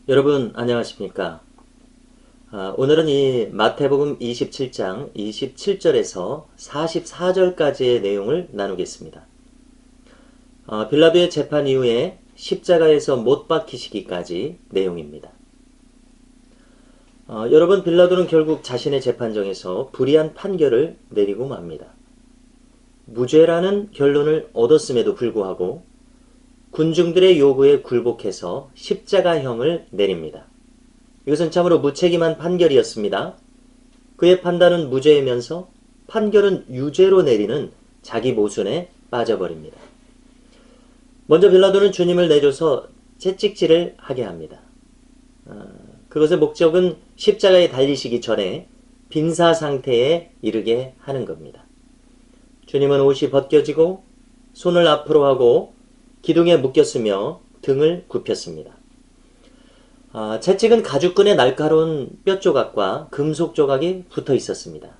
여러분 안녕하십니까? 오늘은 이 마태복음 27장 27절에서 44절까지의 내용을 나누겠습니다. 빌라도의 재판 이후에 십자가에서 못 박히시기까지 내용입니다. 여러분, 빌라도는 결국 자신의 재판정에서 불의한 판결을 내리고 맙니다. 무죄라는 결론을 얻었음에도 불구하고 군중들의 요구에 굴복해서 십자가형을 내립니다. 이것은 참으로 무책임한 판결이었습니다. 그의 판단은 무죄이면서 판결은 유죄로 내리는 자기 모순에 빠져버립니다. 먼저 빌라도는 주님을 내줘서 채찍질을 하게 합니다. 그것의 목적은 십자가에 달리시기 전에 빈사 상태에 이르게 하는 겁니다. 주님은 옷이 벗겨지고 손을 앞으로 하고 기둥에 묶였으며 등을 굽혔습니다. 채찍은 가죽끈에 날카로운 뼈 조각과 금속 조각이 붙어 있었습니다.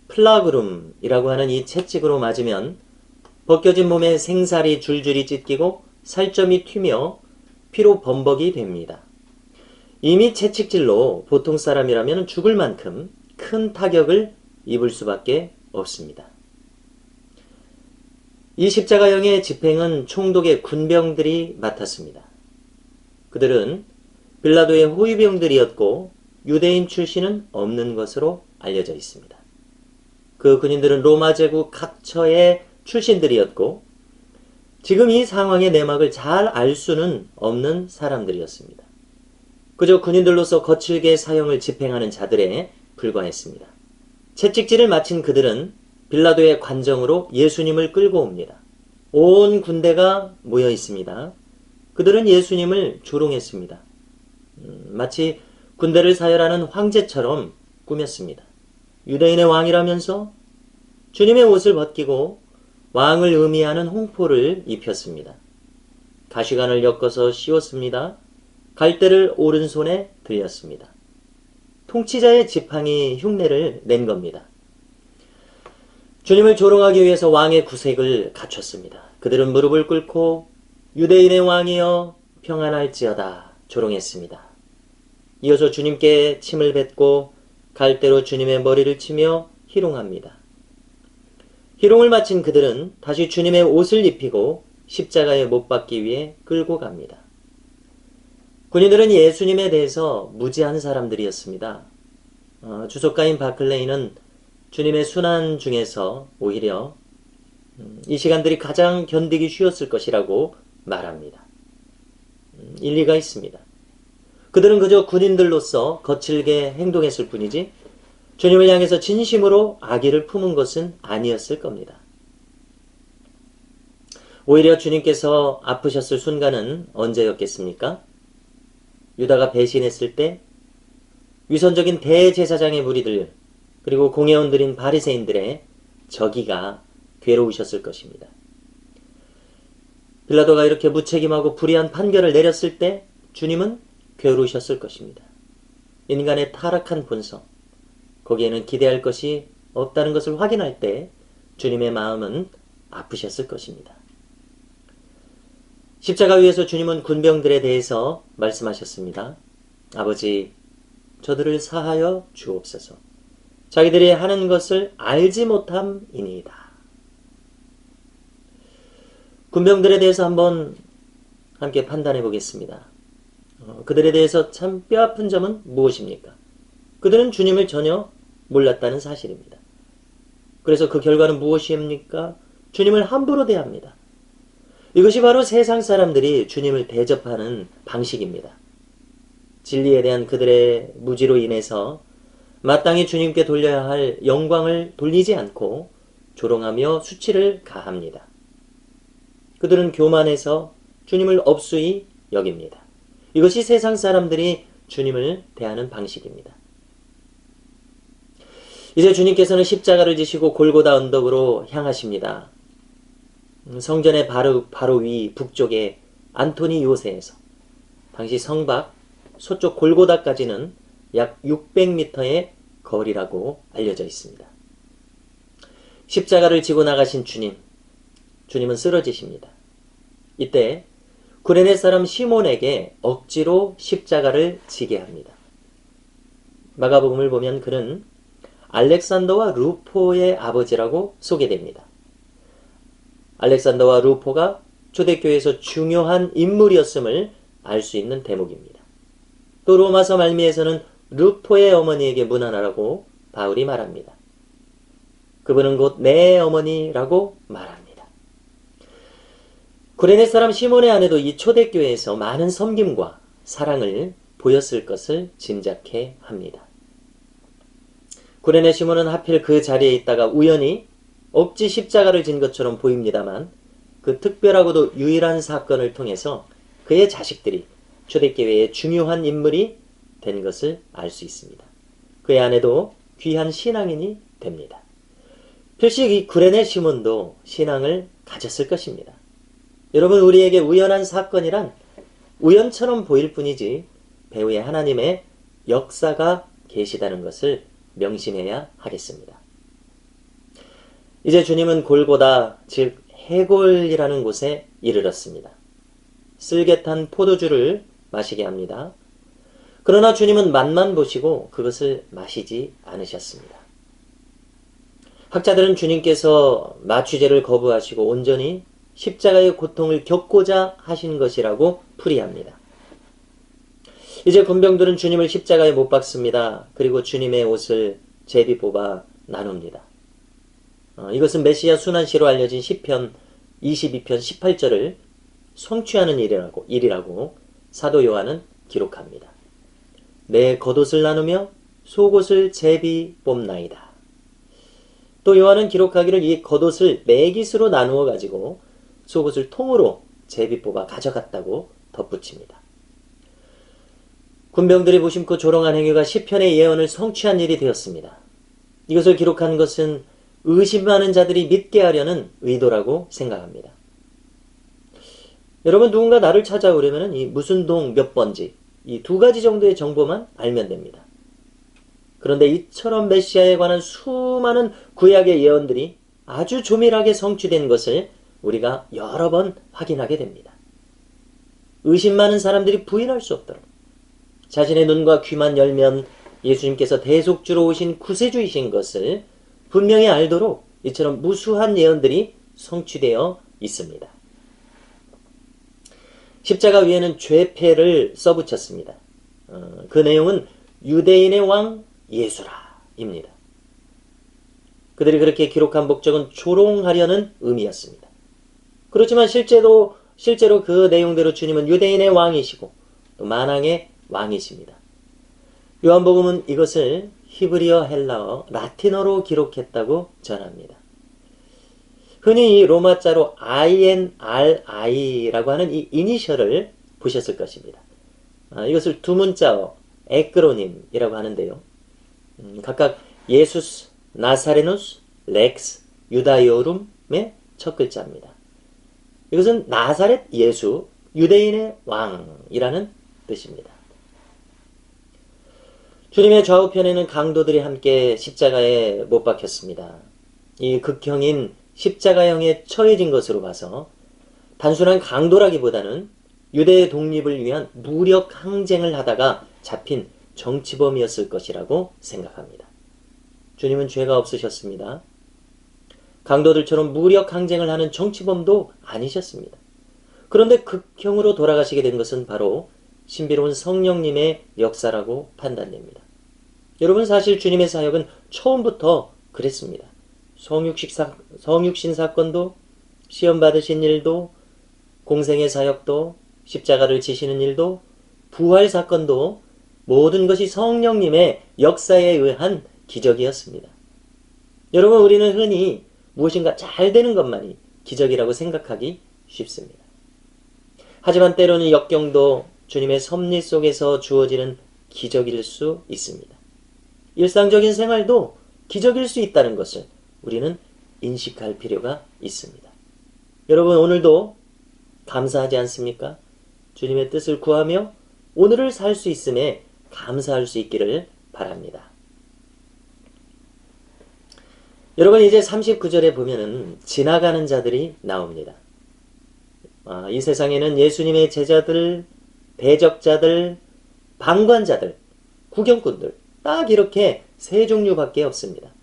플라그룸이라고 하는 이 채찍으로 맞으면 벗겨진 몸에 생살이 줄줄이 찢기고 살점이 튀며 피로 범벅이 됩니다. 이미 채찍질로 보통 사람이라면 죽을 만큼 큰 타격을 입을 수밖에 없습니다. 이 십자가형의 집행은 총독의 군병들이 맡았습니다. 그들은 빌라도의 호위병들이었고 유대인 출신은 없는 것으로 알려져 있습니다. 그 군인들은 로마 제국 각처의 출신들이었고 지금 이 상황의 내막을 잘 알 수는 없는 사람들이었습니다. 그저 군인들로서 거칠게 사형을 집행하는 자들에 불과했습니다. 채찍질을 마친 그들은 빌라도의 관정으로 예수님을 끌고 옵니다. 온 군대가 모여 있습니다. 그들은 예수님을 조롱했습니다. 마치 군대를 사열하는 황제처럼 꾸몄습니다. 유대인의 왕이라면서 주님의 옷을 벗기고 왕을 의미하는 홍포를 입혔습니다. 가시관을 엮어서 씌웠습니다. 갈대를 오른손에 들였습니다. 통치자의 지팡이 흉내를 낸 겁니다. 주님을 조롱하기 위해서 왕의 구색을 갖췄습니다. 그들은 무릎을 꿇고 유대인의 왕이여 평안할지어다 조롱했습니다. 이어서 주님께 침을 뱉고 갈대로 주님의 머리를 치며 희롱합니다. 희롱을 마친 그들은 다시 주님의 옷을 입히고 십자가에 못 박기 위해 끌고 갑니다. 군인들은 예수님에 대해서 무지한 사람들이었습니다. 주석가인 바클레이는 주님의 순환 중에서 오히려 이 시간들이 가장 견디기 쉬웠을 것이라고 말합니다. 일리가 있습니다. 그들은 그저 군인들로서 거칠게 행동했을 뿐이지 주님을 향해서 진심으로 악의를 품은 것은 아니었을 겁니다. 오히려 주님께서 아프셨을 순간은 언제였겠습니까? 유다가 배신했을 때 위선적인 대제사장의 무리들 그리고 공회원들인 바리새인들의 저기가 괴로우셨을 것입니다. 빌라도가 이렇게 무책임하고 불의한 판결을 내렸을 때 주님은 괴로우셨을 것입니다. 인간의 타락한 본성, 거기에는 기대할 것이 없다는 것을 확인할 때 주님의 마음은 아프셨을 것입니다. 십자가 위에서 주님은 군병들에 대해서 말씀하셨습니다. 아버지, 저들을 사하여 주옵소서. 자기들이 하는 것을 알지 못함이니이다. 군병들에 대해서 한번 함께 판단해 보겠습니다. 그들에 대해서 참 뼈아픈 점은 무엇입니까? 그들은 주님을 전혀 몰랐다는 사실입니다. 그래서 그 결과는 무엇입니까? 주님을 함부로 대합니다. 이것이 바로 세상 사람들이 주님을 대접하는 방식입니다. 진리에 대한 그들의 무지로 인해서 마땅히 주님께 돌려야 할 영광을 돌리지 않고 조롱하며 수치를 가합니다. 그들은 교만해서 주님을 업수히 여깁니다. 이것이 세상 사람들이 주님을 대하는 방식입니다. 이제 주님께서는 십자가를 지시고 골고다 언덕으로 향하십니다. 성전의 바로 위 북쪽의 안토니 요새에서 당시 성박 서쪽 골고다까지는 약 600m의 거리라고 알려져 있습니다. 십자가를 지고 나가신 주님은 쓰러지십니다. 이때 구레네 사람 시몬에게 억지로 십자가를 지게 합니다. 마가복음을 보면 그는 알렉산더와 루포의 아버지라고 소개됩니다. 알렉산더와 루포가 초대교회에서 중요한 인물이었음을 알 수 있는 대목입니다. 또 로마서 말미에서는 루포의 어머니에게 문안하라고 바울이 말합니다. 그분은 곧 내 어머니라고 말합니다. 구레네 사람 시몬의 아내도 이 초대교회에서 많은 섬김과 사랑을 보였을 것을 짐작해 합니다. 구레네 시몬은 하필 그 자리에 있다가 우연히 억지 십자가를 진 것처럼 보입니다만 그 특별하고도 유일한 사건을 통해서 그의 자식들이 초대교회의 중요한 인물이 된 것을 알 수 있습니다. 그의 아내도 귀한 신앙인이 됩니다. 필시 이 구레네 시몬도 신앙을 가졌을 것입니다. 여러분, 우리에게 우연한 사건이란 우연처럼 보일 뿐이지 배후에 하나님의 역사가 계시다는 것을 명심해야 하겠습니다. 이제 주님은 골고다, 즉 해골이라는 곳에 이르렀습니다. 쓸개탄 포도주를 마시게 합니다. 그러나 주님은 맛만 보시고 그것을 마시지 않으셨습니다. 학자들은 주님께서 마취제를 거부하시고 온전히 십자가의 고통을 겪고자 하신 것이라고 풀이합니다. 이제 군병들은 주님을 십자가에 못 박습니다. 그리고 주님의 옷을 제비 뽑아 나눕니다. 이것은 메시아 순환시로 알려진 시편 22편 18절을 성취하는 일이라고 사도 요한은 기록합니다. 내 겉옷을 나누며 속옷을 제비 뽑나이다. 또 요한은 기록하기를 이 겉옷을 매깃으로 나누어 가지고 속옷을 통으로 제비 뽑아 가져갔다고 덧붙입니다. 군병들이 무심코 조롱한 행위가 시편의 예언을 성취한 일이 되었습니다. 이것을 기록한 것은 의심하는 자들이 믿게 하려는 의도라고 생각합니다. 여러분, 누군가 나를 찾아오려면 이 무슨 동 몇 번지 이 두 가지 정도의 정보만 알면 됩니다. 그런데 이처럼 메시아에 관한 수많은 구약의 예언들이 아주 조밀하게 성취된 것을 우리가 여러 번 확인하게 됩니다. 의심 많은 사람들이 부인할 수 없도록 자신의 눈과 귀만 열면 예수님께서 대속주로 오신 구세주이신 것을 분명히 알도록 이처럼 무수한 예언들이 성취되어 있습니다. 십자가 위에는 죄패를 써붙였습니다. 그 내용은 유대인의 왕 예수라입니다. 그들이 그렇게 기록한 목적은 조롱하려는 의미였습니다. 그렇지만 실제로 그 내용대로 주님은 유대인의 왕이시고 또 만왕의 왕이십니다. 요한복음은 이것을 히브리어, 헬라어, 라틴어로 기록했다고 전합니다. 흔히 이 로마자로 INRI라고 하는 이 이니셜을 보셨을 것입니다. 이것을 두 문자어 에크로님이라고 하는데요. 각각 예수스, 나사레누스, 렉스, 유다이오rum의 첫 글자입니다. 이것은 나사렛 예수, 유대인의 왕이라는 뜻입니다. 주님의 좌우편에는 강도들이 함께 십자가에 못 박혔습니다. 이 극형인 십자가형에 처해진 것으로 봐서 단순한 강도라기보다는 유대의 독립을 위한 무력 항쟁을 하다가 잡힌 정치범이었을 것이라고 생각합니다. 주님은 죄가 없으셨습니다. 강도들처럼 무력 항쟁을 하는 정치범도 아니셨습니다. 그런데 극형으로 돌아가시게 된 것은 바로 신비로운 성령님의 역사라고 판단됩니다. 여러분, 사실 주님의 사역은 처음부터 그랬습니다. 성육신 사건도, 시험 받으신 일도, 공생의 사역도, 십자가를 지시는 일도, 부활 사건도 모든 것이 성령님의 역사에 의한 기적이었습니다. 여러분, 우리는 흔히 무엇인가 잘 되는 것만이 기적이라고 생각하기 쉽습니다. 하지만 때로는 역경도 주님의 섭리 속에서 주어지는 기적일 수 있습니다. 일상적인 생활도 기적일 수 있다는 것을 우리는 인식할 필요가 있습니다. 여러분, 오늘도 감사하지 않습니까? 주님의 뜻을 구하며 오늘을 살 수 있음에 감사할 수 있기를 바랍니다. 여러분, 이제 39절에 보면은 지나가는 자들이 나옵니다. 이 세상에는 예수님의 제자들, 대적자들, 방관자들, 구경꾼들 딱 이렇게 세 종류밖에 없습니다.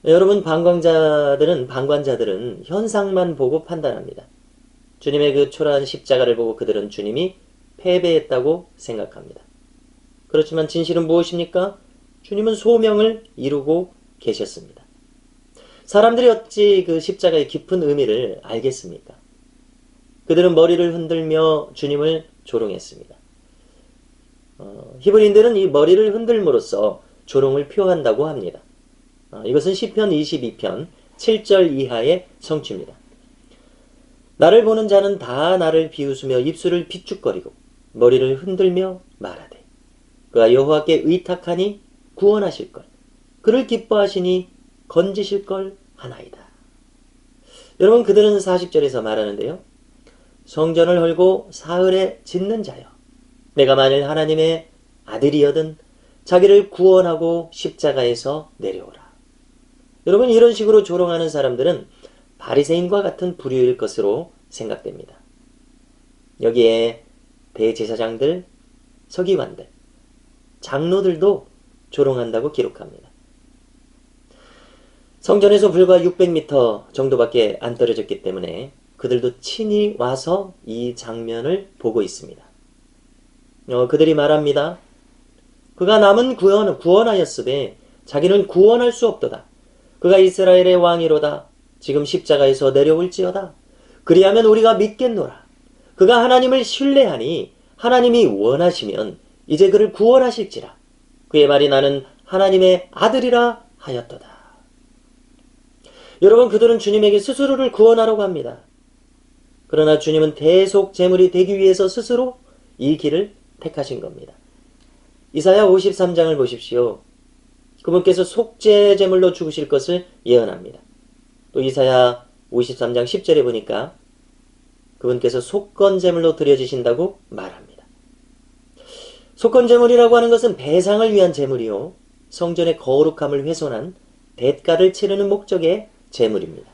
여러분, 방관자들은 현상만 보고 판단합니다. 주님의 그 초라한 십자가를 보고 그들은 주님이 패배했다고 생각합니다. 그렇지만 진실은 무엇입니까? 주님은 소명을 이루고 계셨습니다. 사람들이 어찌 그 십자가의 깊은 의미를 알겠습니까? 그들은 머리를 흔들며 주님을 조롱했습니다. 히브리인들은 이 머리를 흔들므로써 조롱을 표한다고 합니다. 이것은 시편 22편 7절 이하의 성취입니다. 나를 보는 자는 다 나를 비웃으며 입술을 비축거리고 머리를 흔들며 말하되 그가 여호와께 의탁하니 구원하실 걸, 그를 기뻐하시니 건지실 걸 하나이다. 여러분, 그들은 40절에서 말하는데요. 성전을 헐고 사흘에 짓는 자여, 내가 만일 하나님의 아들이여든 자기를 구원하고 십자가에서 내려오라. 여러분, 이런 식으로 조롱하는 사람들은 바리새인과 같은 부류일 것으로 생각됩니다. 여기에 대제사장들, 서기관들, 장로들도 조롱한다고 기록합니다. 성전에서 불과 600m 정도밖에 안 떨어졌기 때문에 그들도 친히 와서 이 장면을 보고 있습니다. 그들이 말합니다. 그가 남은 구원하였으되 자기는 구원할 수 없도다. 그가 이스라엘의 왕이로다. 지금 십자가에서 내려올지어다. 그리하면 우리가 믿겠노라. 그가 하나님을 신뢰하니 하나님이 원하시면 이제 그를 구원하실지라. 그의 말이 나는 하나님의 아들이라 하였도다. 여러분, 그들은 주님에게 스스로를 구원하려고 합니다. 그러나 주님은 대속 제물이 되기 위해서 스스로 이 길을 택하신 겁니다. 이사야 53장을 보십시오. 그분께서 속죄 제물로 죽으실 것을 예언합니다. 또 이사야 53장 10절에 보니까 그분께서 속건 제물로 드려지신다고 말합니다. 속건 제물이라고 하는 것은 배상을 위한 제물이요, 성전의 거룩함을 훼손한 대가를 치르는 목적의 제물입니다.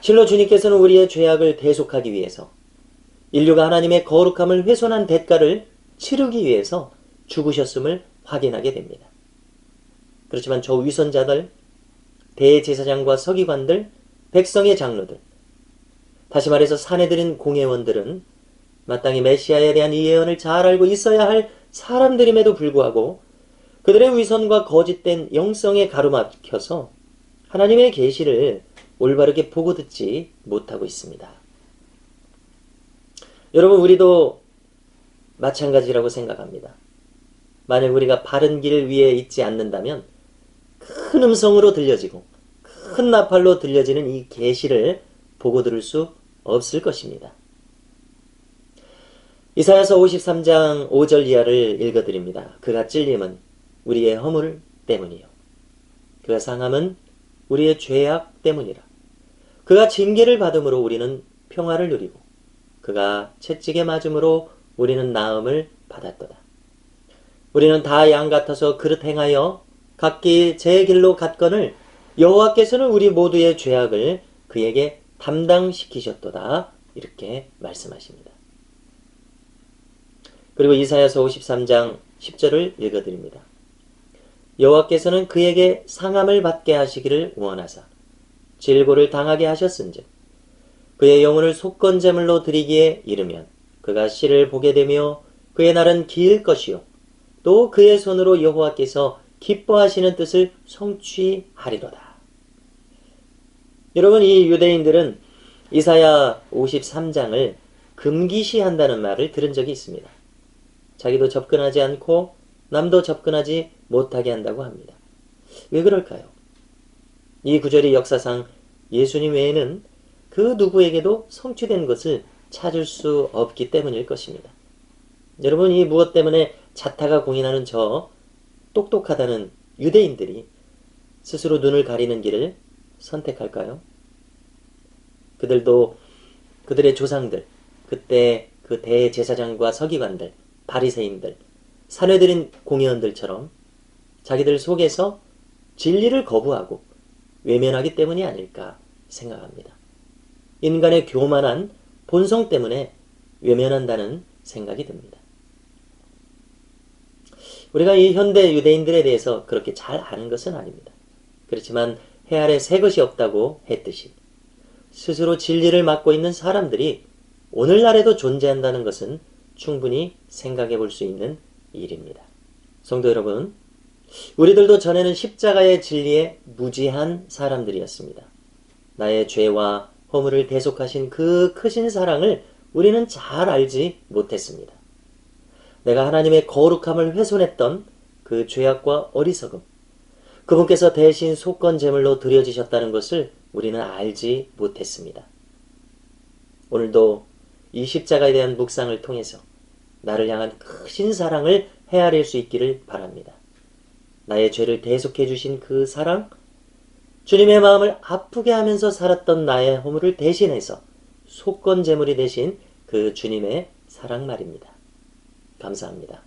실로 주님께서는 우리의 죄악을 대속하기 위해서, 인류가 하나님의 거룩함을 훼손한 대가를 치르기 위해서 죽으셨음을 확인하게 됩니다. 그렇지만 저 위선자들, 대제사장과 서기관들, 백성의 장로들, 다시 말해서 사내들인 공회원들은 마땅히 메시아에 대한 이 예언을 잘 알고 있어야 할 사람들임에도 불구하고 그들의 위선과 거짓된 영성에 가로막혀서 하나님의 계시를 올바르게 보고 듣지 못하고 있습니다. 여러분, 우리도 마찬가지라고 생각합니다. 만약 우리가 바른 길 위에 있지 않는다면 큰 음성으로 들려지고 큰 나팔로 들려지는 이 계시를 보고 들을 수 없을 것입니다. 이사야서 53장 5절 이하를 읽어드립니다. 그가 찔림은 우리의 허물 때문이요, 그가 상함은 우리의 죄악 때문이라. 그가 징계를 받음으로 우리는 평화를 누리고 그가 채찍에 맞음으로 우리는 나음을 받았도다. 우리는 다 양 같아서 그릇 행하여 각기 제 길로 갔거늘 여호와께서는 우리 모두의 죄악을 그에게 담당시키셨도다. 이렇게 말씀하십니다. 그리고 이사야서 53장 10절을 읽어드립니다. 여호와께서는 그에게 상함을 받게 하시기를 원하사 질고를 당하게 하셨은즉 그의 영혼을 속건제물로 드리기에 이르면 그가 씨를 보게 되며 그의 날은 길 것이요 또 그의 손으로 여호와께서 기뻐하시는 뜻을 성취하리로다. 여러분, 이 유대인들은 이사야 53장을 금기시한다는 말을 들은 적이 있습니다. 자기도 접근하지 않고 남도 접근하지 못하게 한다고 합니다. 왜 그럴까요? 이 구절이 역사상 예수님 외에는 그 누구에게도 성취된 것을 찾을 수 없기 때문일 것입니다. 여러분, 이 무엇 때문에 자타가 공인하는 저 똑똑하다는 유대인들이 스스로 눈을 가리는 길을 선택할까요? 그들도 그들의 조상들, 그때 그 대제사장과 서기관들, 바리새인들, 사내들인 공회원들처럼 자기들 속에서 진리를 거부하고 외면하기 때문이 아닐까 생각합니다. 인간의 교만한 본성 때문에 외면한다는 생각이 듭니다. 우리가 이 현대 유대인들에 대해서 그렇게 잘 아는 것은 아닙니다. 그렇지만 해 아래 새 것이 없다고 했듯이 스스로 진리를 맡고 있는 사람들이 오늘날에도 존재한다는 것은 충분히 생각해 볼 수 있는 일입니다. 성도 여러분, 우리들도 전에는 십자가의 진리에 무지한 사람들이었습니다. 나의 죄와 허물을 대속하신 그 크신 사랑을 우리는 잘 알지 못했습니다. 내가 하나님의 거룩함을 훼손했던 그 죄악과 어리석음, 그분께서 대신 속건 제물로 드려지셨다는 것을 우리는 알지 못했습니다. 오늘도 이 십자가에 대한 묵상을 통해서 나를 향한 크신 사랑을 헤아릴 수 있기를 바랍니다. 나의 죄를 대속해 주신 그 사랑, 주님의 마음을 아프게 하면서 살았던 나의 허물을 대신해서 속건 제물이 되신 그 주님의 사랑 말입니다. 감사합니다.